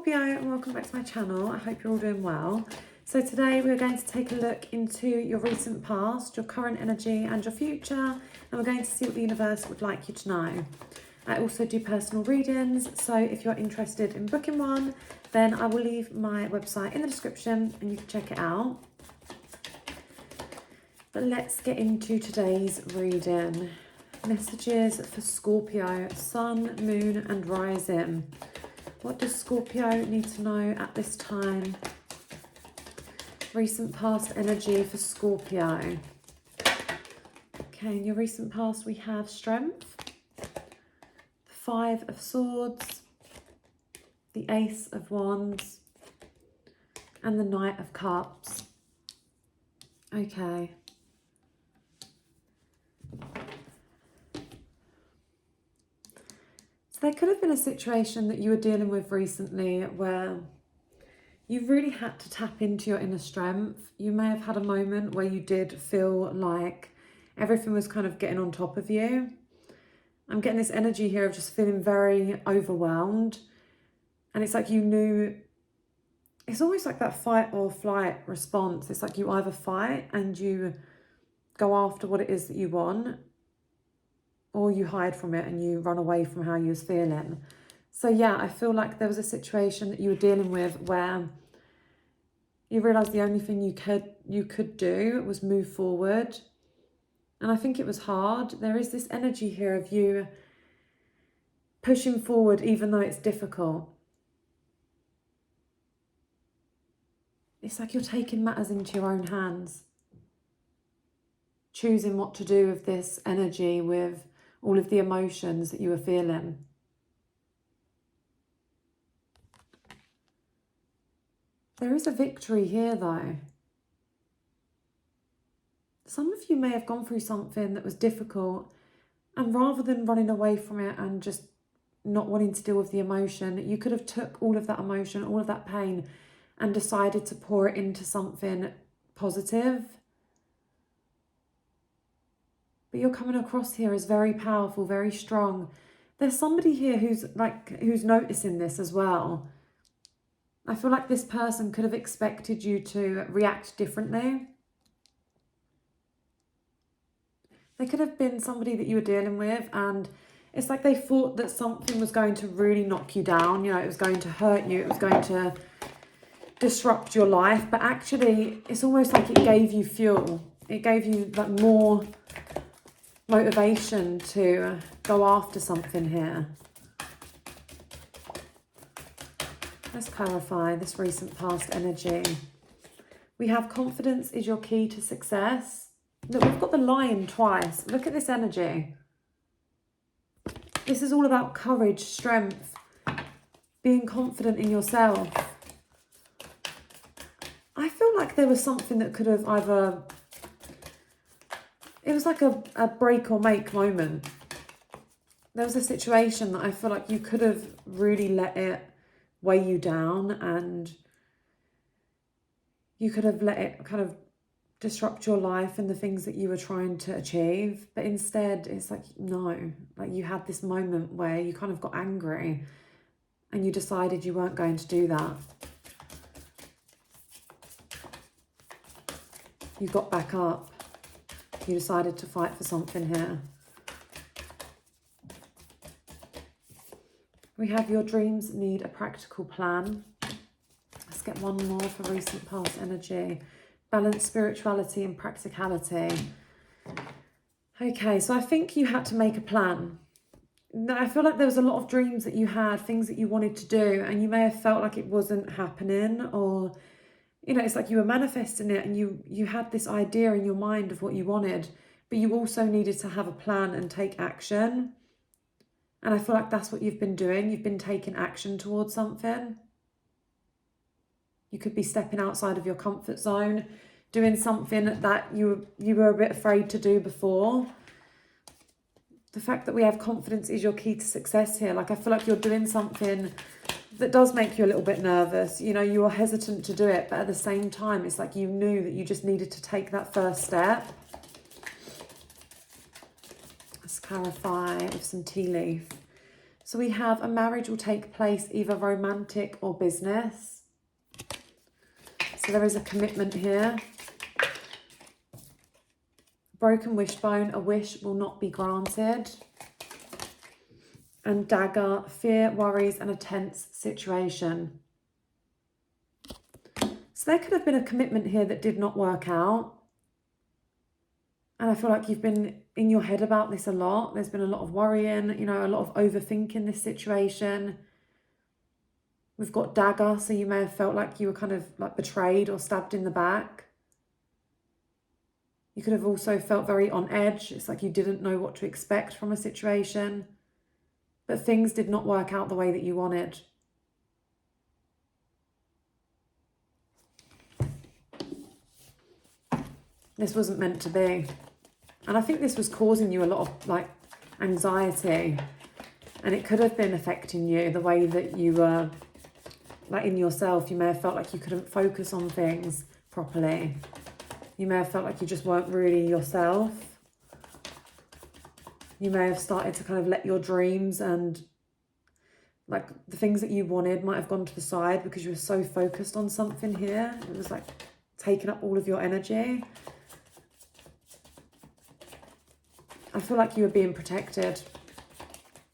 Scorpio, and welcome back to my channel. I hope you're all doing well. So today we're going to take a look into your recent past, your current energy and your future, and we're going to see what the universe would like you to know. I also do personal readings, so if you're interested in booking one, then I will leave my website in the description and you can check it out. But let's get into today's reading. Messages for Scorpio, Sun, Moon and Rising. What does Scorpio need to know at this time? Recent past energy for Scorpio. Okay, in your recent past we have Strength, the Five of Swords, the Ace of Wands, and the Knight of Cups. Okay. So there could have been a situation that you were dealing with recently where you really had to tap into your inner strength. You may have had a moment where you did feel like everything was kind of getting on top of you. I'm getting this energy here of just feeling very overwhelmed. And it's like you knew, it's almost like that fight or flight response. It's like you either fight and you go after what it is that you want, or you hide from it and you run away from how you was feeling. So yeah, I feel like there was a situation that you were dealing with where you realised the only thing you could do was move forward. And I think it was hard. There is this energy here of you pushing forward even though it's difficult. It's like you're taking matters into your own hands. Choosing what to do with this energy, with all of the emotions that you were feeling. There is a victory here though. Some of you may have gone through something that was difficult, and rather than running away from it and just not wanting to deal with the emotion, you could have took all of that emotion, all of that pain, and decided to pour it into something positive. But you're coming across here as very powerful, very strong. There's somebody here who's noticing this as well. I feel like this person could have expected you to react differently. They could have been somebody that you were dealing with, and it's like they thought that something was going to really knock you down. You know, it was going to hurt you. It was going to disrupt your life. But actually, it's almost like it gave you fuel. It gave you like more motivation to go after something here. Let's clarify this recent past energy. We have confidence is your key to success. Look, we've got the Lion twice. Look at this energy. This is all about courage, strength, being confident in yourself. I feel like there was something that could have either... It was like a break or make moment. There was a situation that I feel like you could have really let it weigh you down, and you could have let it kind of disrupt your life and the things that you were trying to achieve. But instead, it's like, no, like you had this moment where you kind of got angry and you decided you weren't going to do that. You got back up. You decided to fight for something here. We have your dreams need a practical plan. Let's get one more for recent past energy. Balance spirituality and practicality. Okay, so I think you had to make a plan. I feel like there was a lot of dreams that you had, things that you wanted to do, and you may have felt like it wasn't happening, or you know, it's like you were manifesting it and you had this idea in your mind of what you wanted, but you also needed to have a plan and take action. And I feel like that's what you've been doing. You've been taking action towards something. You could be stepping outside of your comfort zone, doing something that you were a bit afraid to do before. The fact that we have confidence is your key to success here. Like I feel like you're doing something that does make you a little bit nervous. You know, you are hesitant to do it, but at the same time, it's like you knew that you just needed to take that first step. Let's clarify with some tea leaf. So we have a marriage will take place either romantic or business. So there is a commitment here. Broken wishbone, a wish will not be granted. And dagger, fear, worries, and a tense situation. So there could have been a commitment here that did not work out. And I feel like you've been in your head about this a lot. There's been a lot of worrying, you know, a lot of overthinking this situation. We've got dagger, so you may have felt like you were kind of like betrayed or stabbed in the back. You could have also felt very on edge. It's like you didn't know what to expect from a situation. But things did not work out the way that you wanted. This wasn't meant to be. And I think this was causing you a lot of like anxiety. And it could have been affecting you the way that you were like in yourself. You may have felt like you couldn't focus on things properly. You may have felt like you just weren't really yourself. You may have started to kind of let your dreams and like the things that you wanted might have gone to the side because you were so focused on something here. It was like taking up all of your energy. I feel like you were being protected.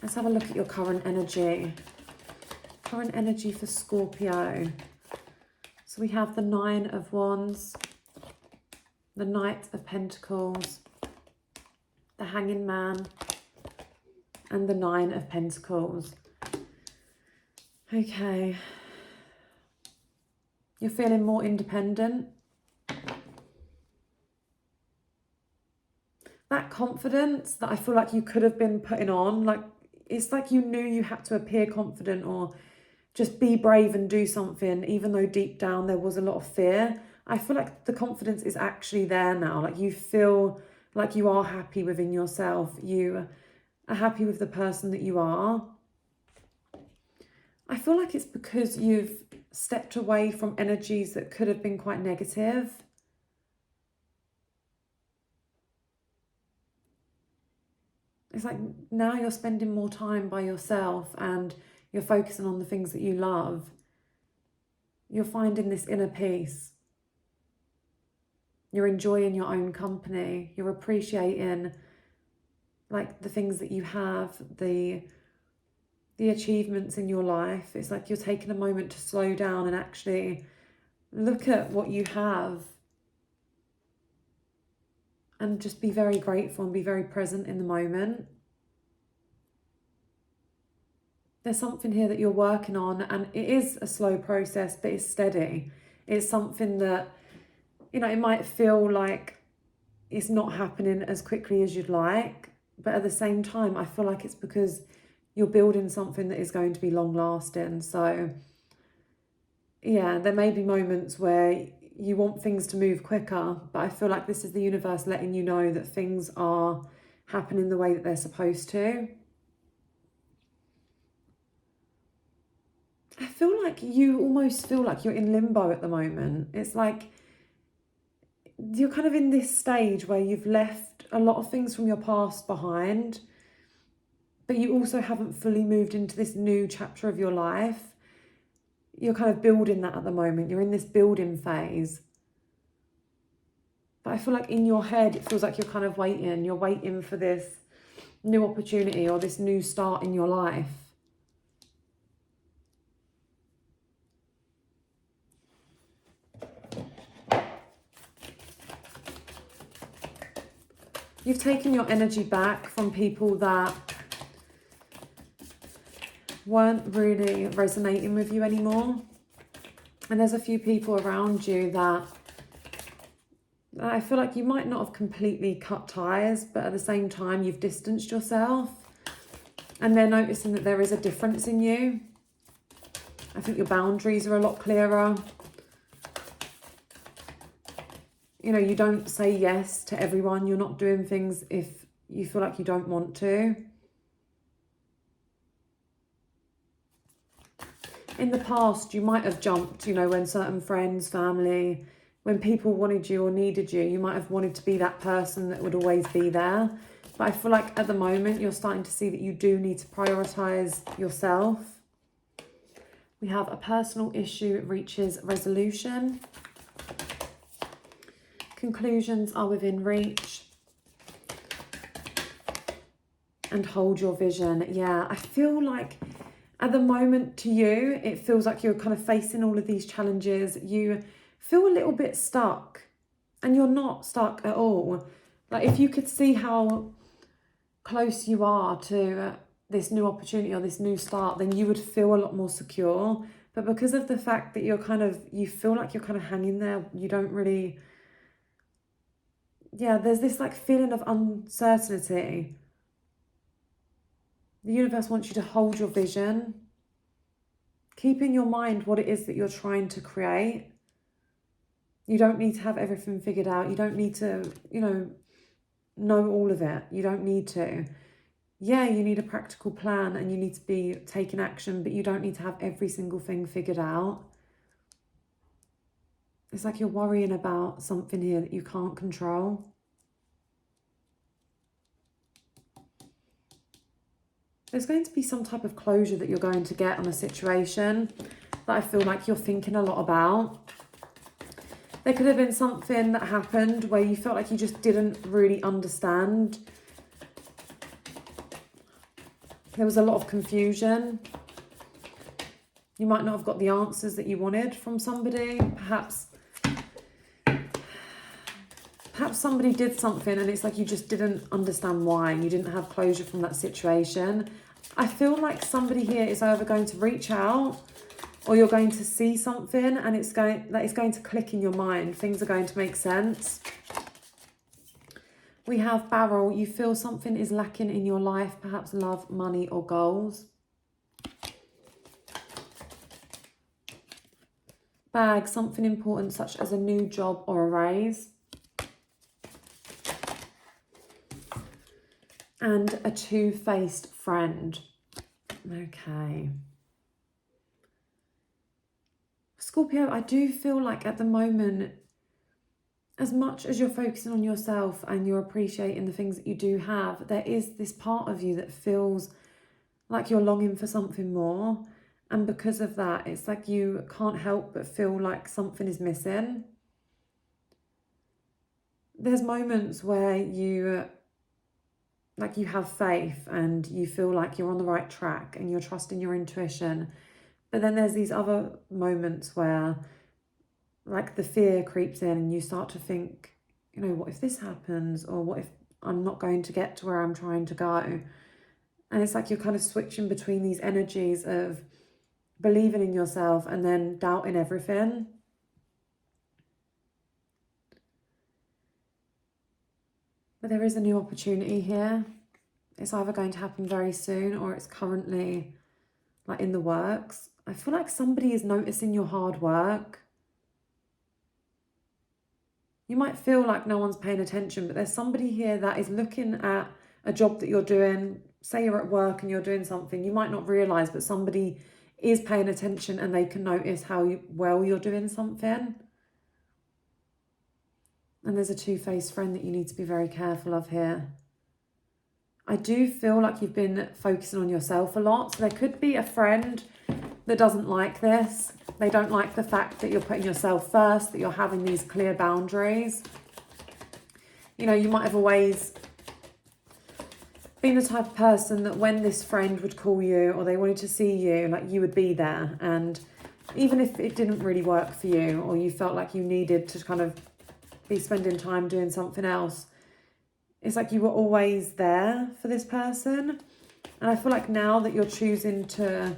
Let's have a look at your current energy. Current energy for Scorpio. So we have the 9 of Wands, the Knight of Pentacles, the Hanging Man, and the 9 of Pentacles. Okay. You're feeling more independent. That confidence that I feel like you could have been putting on, like it's like you knew you had to appear confident or just be brave and do something, even though deep down there was a lot of fear. I feel like the confidence is actually there now. Like you feel like you are happy within yourself. You are happy with the person that you are. I feel like it's because you've stepped away from energies that could have been quite negative. It's like now you're spending more time by yourself and you're focusing on the things that you love. You're finding this inner peace. You're enjoying your own company. You're appreciating like the things that you have, the achievements in your life. It's like you're taking a moment to slow down and actually look at what you have and just be very grateful and be very present in the moment. There's something here that you're working on, and it is a slow process, but it's steady. It's something that, you know, it might feel like it's not happening as quickly as you'd like, but at the same time, I feel like it's because you're building something that is going to be long lasting. So yeah, there may be moments where you want things to move quicker, but I feel like this is the universe letting you know that things are happening the way that they're supposed to. I feel like you almost feel like you're in limbo at the moment. It's like you're kind of in this stage where you've left a lot of things from your past behind, but you also haven't fully moved into this new chapter of your life. You're kind of building that at the moment. You're in this building phase. But I feel like in your head, it feels like you're kind of waiting. You're waiting for this new opportunity or this new start in your life. You've taken your energy back from people that weren't really resonating with you anymore. And there's a few people around you that I feel like you might not have completely cut ties, but at the same time, you've distanced yourself. And they're noticing that there is a difference in you. I think your boundaries are a lot clearer. You know, you don't say yes to everyone. You're not doing things if you feel like you don't want to. In the past, you might have jumped, you know, when certain friends, family, when people wanted you or needed you, you might have wanted to be that person that would always be there. But I feel like at the moment you're starting to see that you do need to prioritize yourself. We have a personal issue reaches resolution. Conclusions are within reach. And hold your vision. Yeah, I feel like at the moment to you, it feels like you're kind of facing all of these challenges. You feel a little bit stuck, and you're not stuck at all. Like if you could see how close you are to this new opportunity or this new start, then you would feel a lot more secure. But because of the fact that you feel like you're kind of hanging there, you don't really, there's this like feeling of uncertainty. The universe wants you to hold your vision. Keep in your mind what it is that you're trying to create. You don't need to have everything figured out. You don't need to, know all of it. You don't need to. Yeah, you need a practical plan and you need to be taking action, but you don't need to have every single thing figured out. It's like you're worrying about something here that you can't control. There's going to be some type of closure that you're going to get on a situation that I feel like you're thinking a lot about. There could have been something that happened where you felt like you just didn't really understand. There was a lot of confusion. You might not have got the answers that you wanted from somebody. Perhaps somebody did something and it's like you just didn't understand why. You didn't have closure from that situation. I feel like somebody here is either going to reach out or you're going to see something and it's going to click in your mind. Things are going to make sense. We have barrel. You feel something is lacking in your life, perhaps love, money or goals. Bag, something important such as a new job or a raise. And a two-faced friend. Okay. Scorpio, I do feel like at the moment, as much as you're focusing on yourself and you're appreciating the things that you do have, there is this part of you that feels like you're longing for something more. And because of that, it's like you can't help but feel like something is missing. There's moments where you have faith and you feel like you're on the right track and you're trusting your intuition. But then there's these other moments where like the fear creeps in and you start to think, what if this happens? Or what if I'm not going to get to where I'm trying to go? And it's like you're kind of switching between these energies of believing in yourself and then doubting everything. But there is a new opportunity here. It's either going to happen very soon or it's currently like in the works. I feel like somebody is noticing your hard work. You might feel like no one's paying attention, but there's somebody here that is looking at a job that you're doing. Say you're at work and you're doing something, you might not realise, but somebody is paying attention and they can notice how well you're doing something. And there's a two-faced friend that you need to be very careful of here. I do feel like you've been focusing on yourself a lot. So there could be a friend that doesn't like this. They don't like the fact that you're putting yourself first, that you're having these clear boundaries. You might have always been the type of person that when this friend would call you or they wanted to see you, like you would be there. And even if it didn't really work for you or you felt like you needed to kind of be spending time doing something else, it's like you were always there for this person. And I feel like now that you're choosing to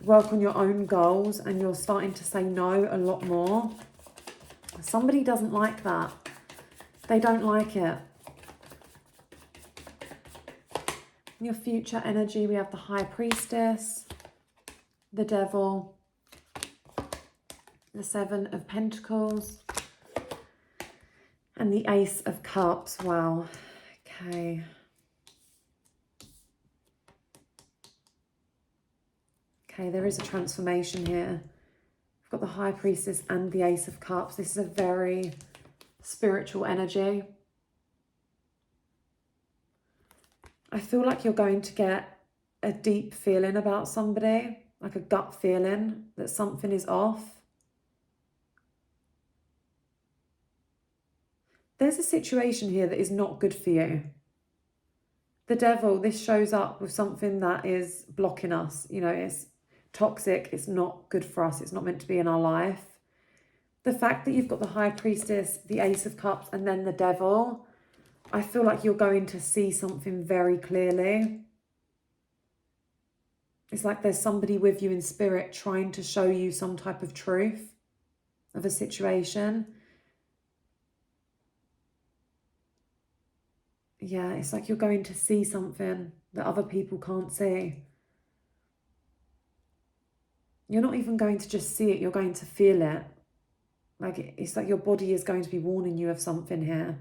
work on your own goals and you're starting to say no a lot more, somebody doesn't like that. They don't like it. In your future energy, we have the High Priestess, the Devil, the Seven of Pentacles, and the Ace of Cups. Wow. Okay. Okay, there is a transformation here. We've got the High Priestess and the Ace of Cups. This is a very spiritual energy. I feel like you're going to get a deep feeling about somebody, like a gut feeling that something is off. There's a situation here that is not good for you. The devil, this shows up with something that is blocking us. You know, it's toxic. It's not good for us. It's not meant to be in our life. The fact that you've got the High Priestess, the Ace of Cups, and then the Devil, I feel like you're going to see something very clearly. It's like there's somebody with you in spirit trying to show you some type of truth of a situation. Yeah, it's like you're going to see something that other people can't see. You're not even going to just see it, you're going to feel it. Like, it's like your body is going to be warning you of something here.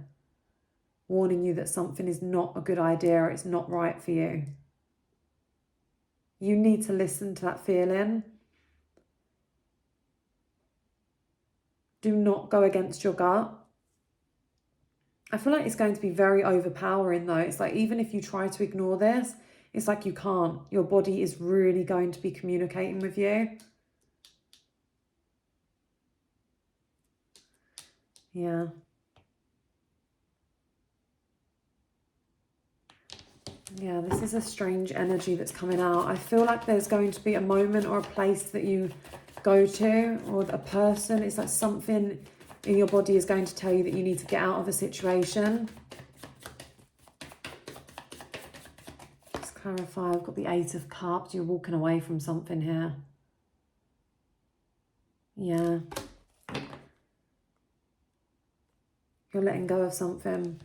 Warning you that something is not a good idea, or it's not right for you. You need to listen to that feeling. Do not go against your gut. I feel like it's going to be very overpowering though. It's like even if you try to ignore this, it's like you can't. Your body is really going to be communicating with you. Yeah. Yeah, this is a strange energy that's coming out. I feel like there's going to be a moment or a place that you go to, or a person. It's like something in your body is going to tell you that you need to get out of a situation. Let's clarify. I've got the Eight of Cups. You're walking away from something here. Yeah. You're letting go of something.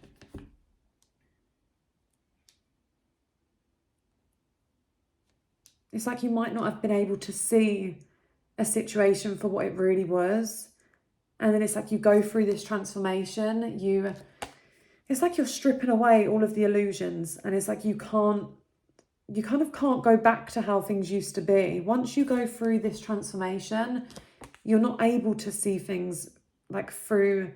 It's like you might not have been able to see a situation for what it really was. And then it's like you go through this transformation. It's like you're stripping away all of the illusions. And it's like you kind of can't go back to how things used to be. Once you go through this transformation, you're not able to see things like through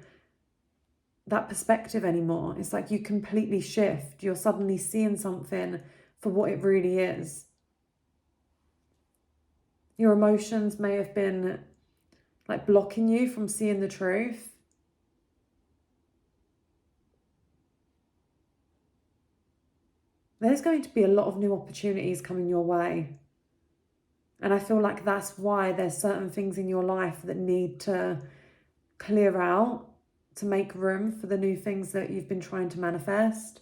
that perspective anymore. It's like you completely shift. You're suddenly seeing something for what it really is. Your emotions may have been like blocking you from seeing the truth. There's going to be a lot of new opportunities coming your way. And I feel like that's why there's certain things in your life that need to clear out to make room for the new things that you've been trying to manifest.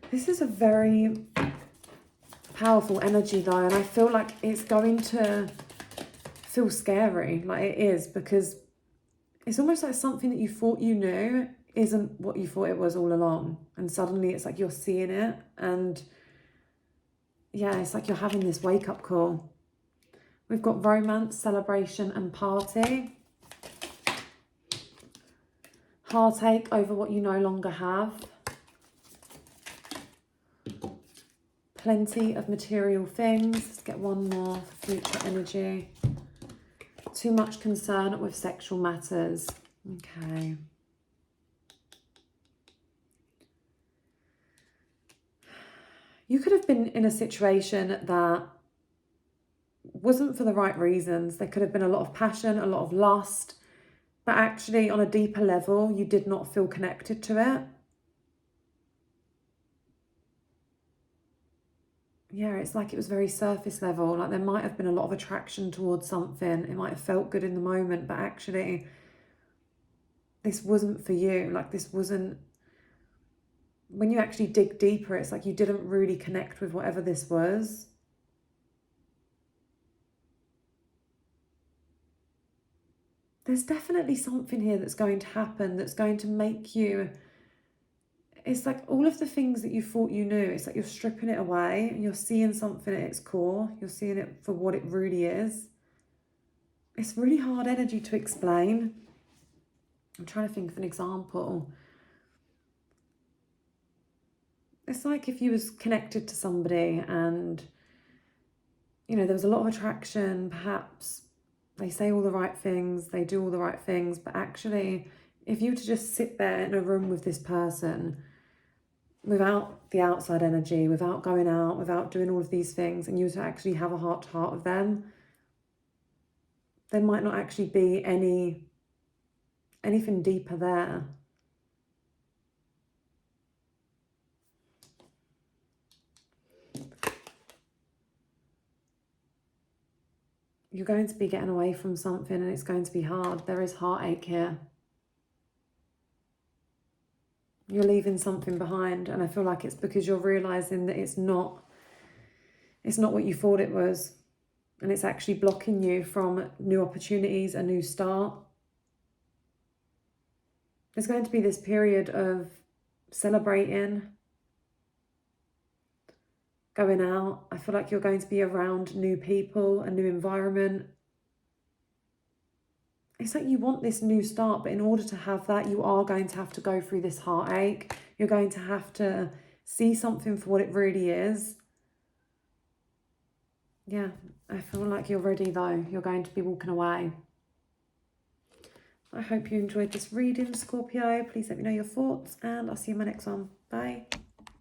This is a very powerful energy though, and I feel like it's going to feel scary, like it is, because it's almost like something that you thought you knew isn't what you thought it was all along, and suddenly it's like you're seeing it, and yeah, it's like you're having this wake-up call. We've got romance, celebration and party. Heartache over what you no longer have. Plenty of material things. Let's get one more for future energy. Too much concern with sexual matters. Okay. You could have been in a situation that wasn't for the right reasons. There could have been a lot of passion, a lot of lust, but actually on a deeper level, you did not feel connected to it. Yeah, it's like it was very surface level. Like there might have been a lot of attraction towards something. It might have felt good in the moment, but actually this wasn't for you. Like this wasn't, when you actually dig deeper, it's like you didn't really connect with whatever this was. There's definitely something here that's going to happen that's going to make you, it's like all of the things that you thought you knew, it's like you're stripping it away and you're seeing something at its core. You're seeing it for what it really is. It's really hard energy to explain. I'm trying to think of an example. It's like if you was connected to somebody and, you know, there was a lot of attraction, perhaps they say all the right things, they do all the right things, but actually if you were to just sit there in a room with this person, without the outside energy, without going out, without doing all of these things, and you to actually have a heart-to-heart with them, there might not actually be anything deeper there. You're going to be getting away from something and it's going to be hard. There is heartache here. You're leaving something behind, and I feel like it's because you're realising that it's not what you thought it was, and it's actually blocking you from new opportunities, a new start. There's going to be this period of celebrating, going out. I feel like you're going to be around new people, a new environment. It's like you want this new start, but in order to have that, you are going to have to go through this heartache. You're going to have to see something for what it really is. Yeah, I feel like you're ready though. You're going to be walking away. I hope you enjoyed this reading, Scorpio. Please let me know your thoughts, and I'll see you in my next one. Bye.